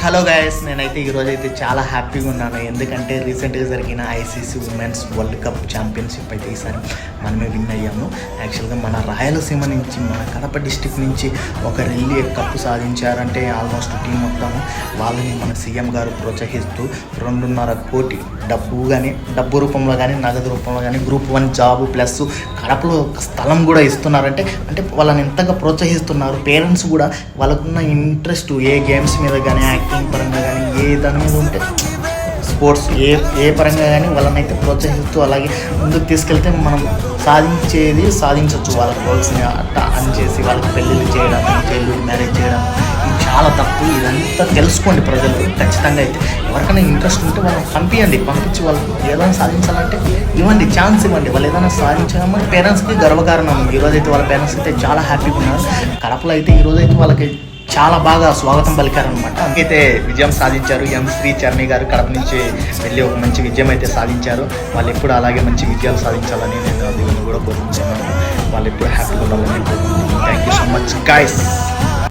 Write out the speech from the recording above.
Hello guys, నేనైతే ఈరోజు అయితే చాలా హ్యాపీగా ఉన్నాను. ఎందుకంటే రీసెంట్గా జరిగిన ICC women's world cup championship అయితే ఈసారి మనమే విన్ అయ్యాము. యాక్చువల్గా మన రాయలసీమ నుంచి, మన కడప డిస్టిక్ నుంచి ఒకరు వెళ్ళి కప్పు సాధించారంటే ఆల్మోస్ట్ టీం మొత్తం వాళ్ళని మన సీఎం గారు ప్రోత్సహిస్తూ 2.5 కోటి డబ్బు రూపంలో కానీ నగదు రూపంలో కానీ గ్రూప్ 1 జాబ్ ప్లస్ కడపలో స్థలం కూడా ఇస్తున్నారంటే వాళ్ళని ఎంతగా ప్రోత్సహిస్తున్నారు. పేరెంట్స్ కూడా వాళ్ళకున్న ఇంట్రెస్ట్ ఏ గేమ్స్ మీద కానీ, యాక్టింగ్ పరంగా కానీ, ఏ దాని మీద ఉంటే స్పోర్ట్స్ ఏ పరంగా కానీ వాళ్ళని అయితే ప్రోత్సహిస్తూ అలాగే ముందుకు తీసుకెళ్తే మనం సాధించవచ్చు. వాళ్ళ గోల్స్ని అట్లా అని చేసి వాళ్ళకి పెళ్ళిళ్ళు చేయడం, చైల్డ్హుడ్ మ్యారేజ్ చేయడం ఇది చాలా తప్పు. ఇదంతా తెలుసుకోండి ప్రజలు. ఖచ్చితంగా అయితే ఎవరికైనా ఇంట్రెస్ట్ ఉంటే వాళ్ళని పంపించి వాళ్ళకి ఏదైనా సాధించాలంటే ఇవ్వండి, ఛాన్స్ ఇవ్వండి. వాళ్ళు ఏదైనా సాధించడం పేరెంట్స్కి గర్వకారణం. ఈరోజైతే వాళ్ళ పేరెంట్స్ అయితే చాలా హ్యాపీగా ఉన్నారు. కడపలో అయితే ఈరోజైతే వాళ్ళకి చాలా బాగా స్వాగతం పలికారనమాట. అందుకైతే విజయం సాధించారు. శ్రీ చరణి గారు కడప నుంచి వెళ్ళి ఒక మంచి విజయం అయితే సాధించారు. వాళ్ళు ఎప్పుడు అలాగే మంచి విజయాలు సాధించాలని నేను దేవుని కూడా కోరుకుంటున్నాను. వాళ్ళు ఎప్పుడు హ్యాపీగా ఉండాలని కోరుకుంటున్నాను. Thank you so much guys.